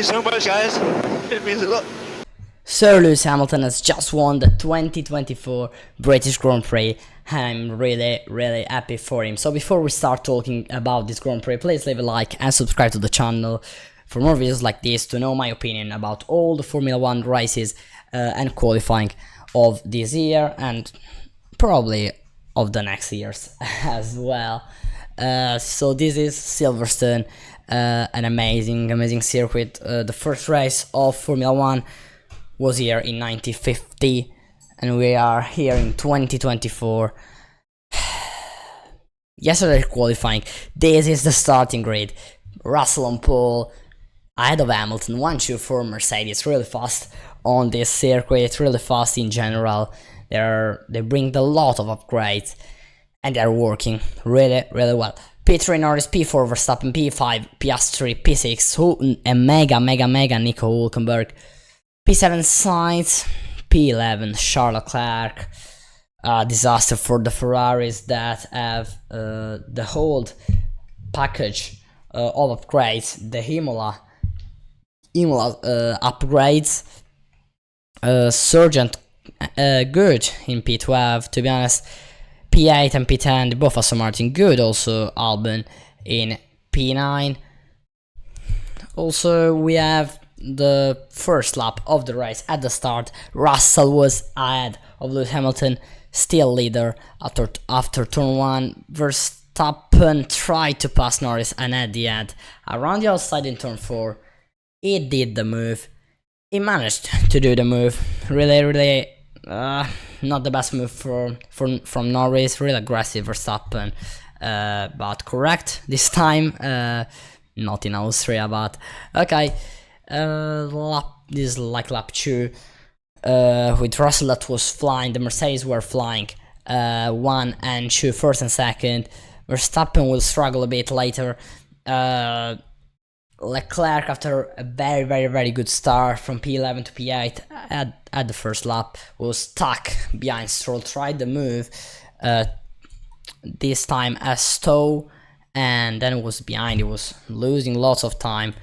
you so much, guys. It means a lot. Sir Lewis Hamilton has just won the 2024 British Grand Prix, and I'm really happy for him. So before we start talking about this Grand Prix, please leave a like and subscribe to the channel for more videos like this to know my opinion about all the Formula 1 races and qualifying of this year and probably of the next years as well. So this is Silverstone, an amazing circuit. The first race of Formula 1 was here in 1950 and we are here in 2024. Yesterday qualifying, this is the starting grid. Russell on pole, ahead of Hamilton, 1-2 for Mercedes, really fast on this circuit, really fast in general. They bring a lot of upgrades and they're working really well. P3 Norris, P4 Verstappen, P5 Piastri, P6 a mega Nico Hülkenberg, P7 Sainz, P11 Charles Leclerc. Disaster for the Ferraris that have the whole package of upgrades, the Imola upgrades. Sargent good in P12, to be honest. P8 and P10, both Aston Martin good, also Albon in P9. Also we have the first lap of the race. At the start, Russell was ahead of Lewis Hamilton, still leader after turn 1. Verstappen tried to pass Norris, and at the end, around the outside in turn 4, he did the move. He managed to do the move. Really not the best move from Norris. Really aggressive Verstappen, but correct this time. Not in Austria, but okay. This is like lap 2, with Russell that was flying, the Mercedes were flying 1 and 2, first and second. Verstappen will struggle a bit later. Leclerc, after a very good start from P11 to P8 at the first lap, was stuck behind Stroll, tried the move, this time a stall, and then was behind. He was losing lots of time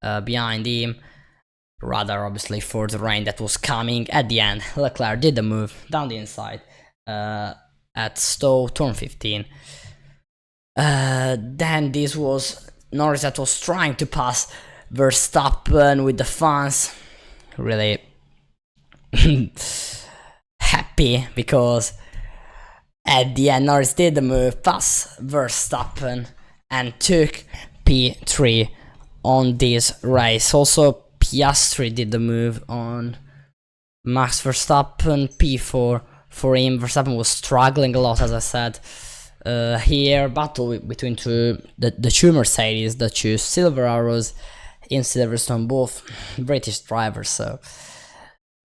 behind him, rather obviously for the rain that was coming. At the end, Leclerc did the move down the inside at stall, turn 15. Then this was Norris that was trying to pass Verstappen with the fans. Really happy because at the end Norris did the move, pass Verstappen, and took P3 on this race. Also Piastri did the move on Max Verstappen, P4 for him. Verstappen was struggling a lot, as I said. Here, battle between the two Mercedes, the two silver arrows in Silverstone, both British drivers, so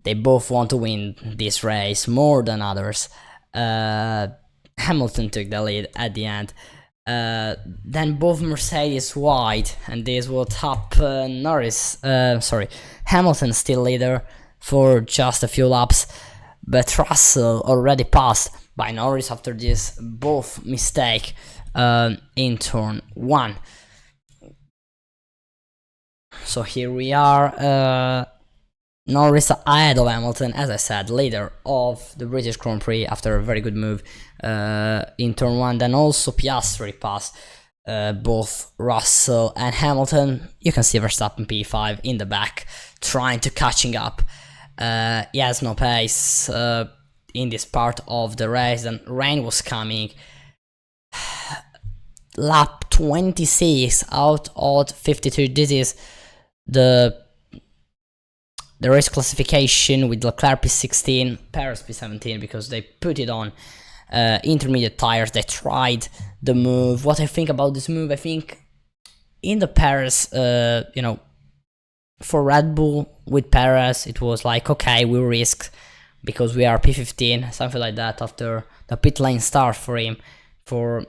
they both want to win this race more than others. Hamilton took the lead at the end. Then both Mercedes wide, and this what happened. Hamilton still leader for just a few laps, but Russell already passed by Norris after this both mistake in turn 1. So here we are, Norris ahead of Hamilton, as I said, leader of the British Grand Prix after a very good move in turn 1. Then also Piastri passed both Russell and Hamilton. You can see Verstappen P5 in the back trying to catching up. He has no pace in this part of the race, and rain was coming. Lap 26 out of 52. This is the race classification with Leclerc P16, Perez P17, because they put it on intermediate tires. They tried the move. What I think about this move, I think in the Perez, for Red Bull with Perez, it was like, okay, we risk because we are P15, something like that, after the pit lane start for him, for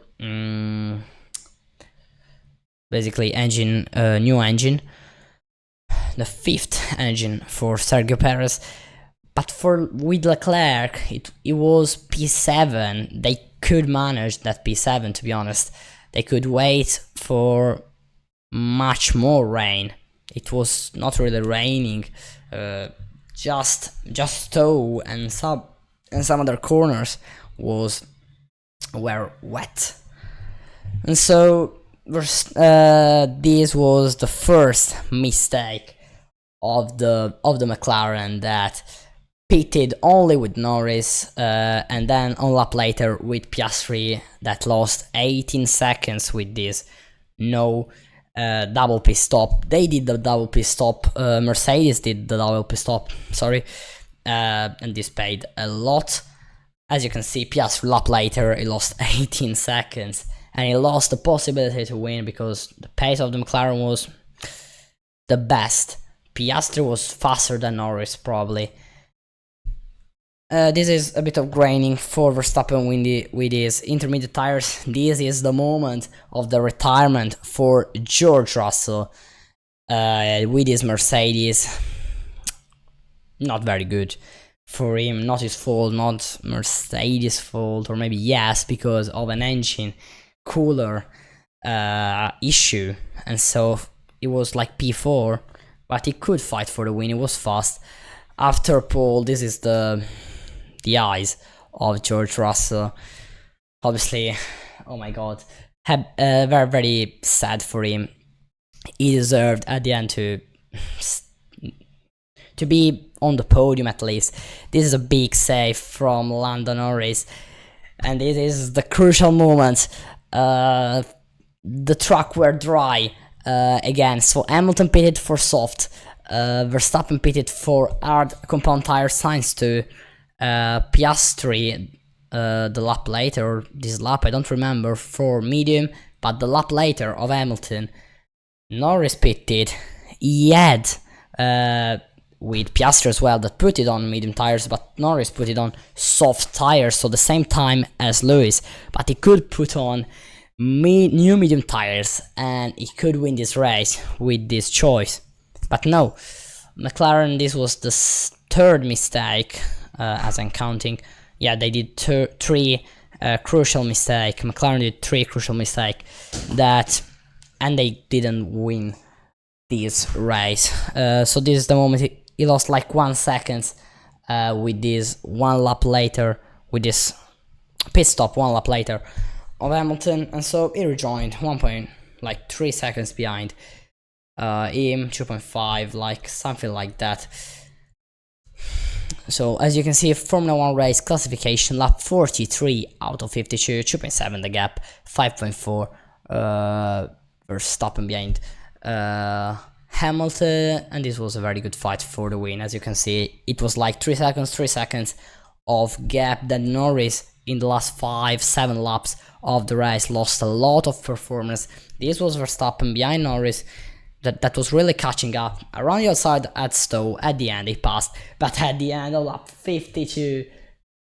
basically new engine, the 5th engine for Sergio Perez. But with Leclerc, it was P7. They could manage that P7, to be honest. They could wait for much more rain It was not really raining, just snow, and some other corners were wet. And so this was the first mistake of the McLaren, that pitted only with Norris, and then on lap later with Piastri, that lost 18 seconds with this no double pit stop. They did the double pit stop, Mercedes did the double pit stop, sorry, and this paid a lot. As you can see, Piastri lap later, he lost 18 seconds, and he lost the possibility to win because the pace of the McLaren was the best. Piastri was faster than Norris, probably. This is a bit of graining for Verstappen with his intermediate tires. This is the moment of the retirement for George Russell with his Mercedes. Not very good for him, not his fault, not Mercedes' fault, or maybe yes, because of an engine cooler issue, and so it was like P4, but he could fight for the win. It was fast. After pole, this is the eyes of George Russell. Obviously, oh my god, very, very sad for him. He deserved at the end to be on the podium at least. This is a big save from Lando Norris, and this is the crucial moment. The track were dry again, so Hamilton pitted for soft, Verstappen pitted for hard compound tire signs to Piastri the lap later, or this lap, I don't remember, for medium, but the lap later of Hamilton, Norris pitted. He had with Piastri as well, that put it on medium tires, but Norris put it on soft tires, so the same time as Lewis, but he could put on new medium tires and he could win this race with this choice. But no, McLaren, this was the third mistake, as I'm counting. Yeah, they did three crucial mistakes. McLaren did three crucial mistakes and they didn't win this race. So this is the moment he lost like 1 second with this 1 lap later, with this pit stop 1 lap later of Hamilton, and so he rejoined 1.3 seconds behind him, 2.5, like something like that. So as you can see, Formula 1 race classification, lap 43 out of 52, 2.7 the gap, 5.4 Verstappen behind Hamilton, and this was a very good fight for the win. As you can see, it was like 3 seconds of gap. Then Norris in the last 5-7 laps of the race lost a lot of performance. This was Verstappen behind Norris, that was really catching up. Around the outside at Stowe, at the end he passed, but at the end of lap 52,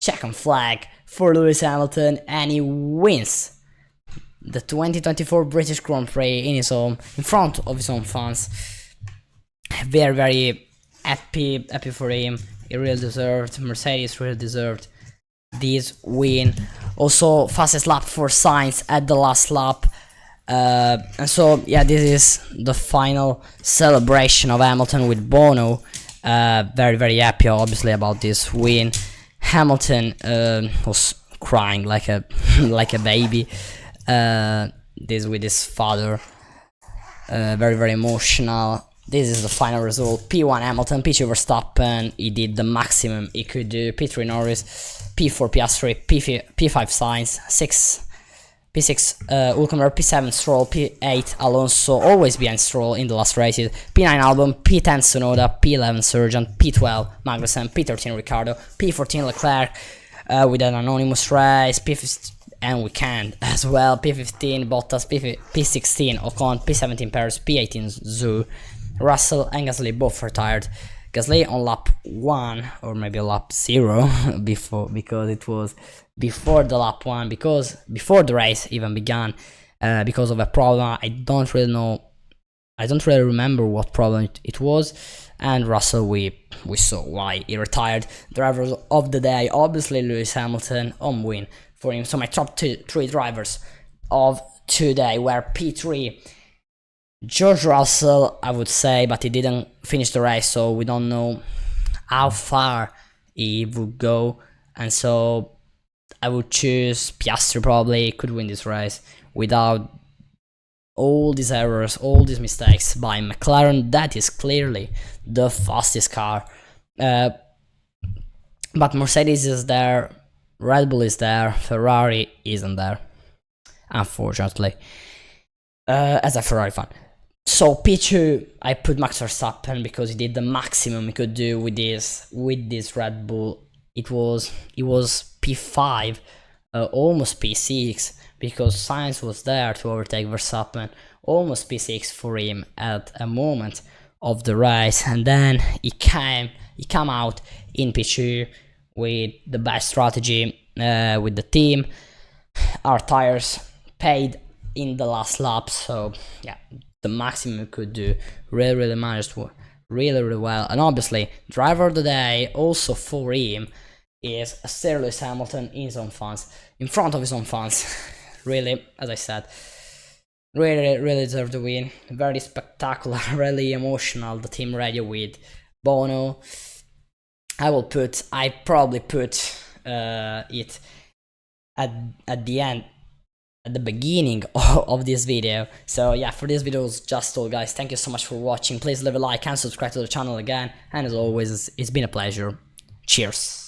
checkered flag for Lewis Hamilton, and he wins the 2024 British Grand Prix in front of his own fans. Very, very happy for him. He really deserved, Mercedes really deserved this win. Also, fastest lap for Sainz at the last lap. And so, yeah, this is the final celebration of Hamilton with Bono. Very, very happy, obviously, about this win. Hamilton was crying like a baby. This with his father. Very, very emotional. This is the final result. P1 Hamilton, P2 Verstappen. He did the maximum he could do. P3 Norris, P4 Piastri, P5 Sainz, P6 Hülkenberg, P7 Stroll, P8 Alonso, always behind Stroll in the last races, P9 Albon, P10 Tsunoda, P11 Sargent, P12 Magnussen, P13 Ricciardo, P14 Leclerc with an anonymous race, P15, and we can as well, P15 Bottas, P16 Ocon, P17 Perez, P18 Zhou, Russell and Gasly both retired. Gasly on lap 1 or maybe lap 0 because it was before the lap 1, because before the race even began, because of a problem. I don't really remember what problem it was. And Russell, we saw why he retired. Drivers of the day, obviously Lewis Hamilton, on win for him. So my top three drivers of today were P3 George Russell, I would say, but he didn't finish the race, so we don't know how far he would go, and so I would choose Piastri. Probably could win this race without all these errors, all these mistakes by McLaren. That is clearly the fastest car. But Mercedes is there, Red Bull is there, Ferrari isn't there, unfortunately, as a Ferrari fan. So P2, I put Max Verstappen because he did the maximum he could do with this Red Bull. It was P5, almost P6, because Sainz was there to overtake Verstappen, almost P6 for him at a moment of the race, and then he came out in P2 with the best strategy with the team. Our tires paid in the last lap, so yeah, the maximum we could do. Really managed really well, and obviously driver of the day also for him is Sir Lewis Hamilton in his own fans, in front of his own fans. Really, as I said, really deserved the win. Very spectacular, really emotional. The team radio with Bono. I probably put it at the end, at the beginning of this video. So yeah, for this video was just all, guys. Thank you so much for watching. Please leave a like and subscribe to the channel again, and as always, it's been a pleasure. Cheers.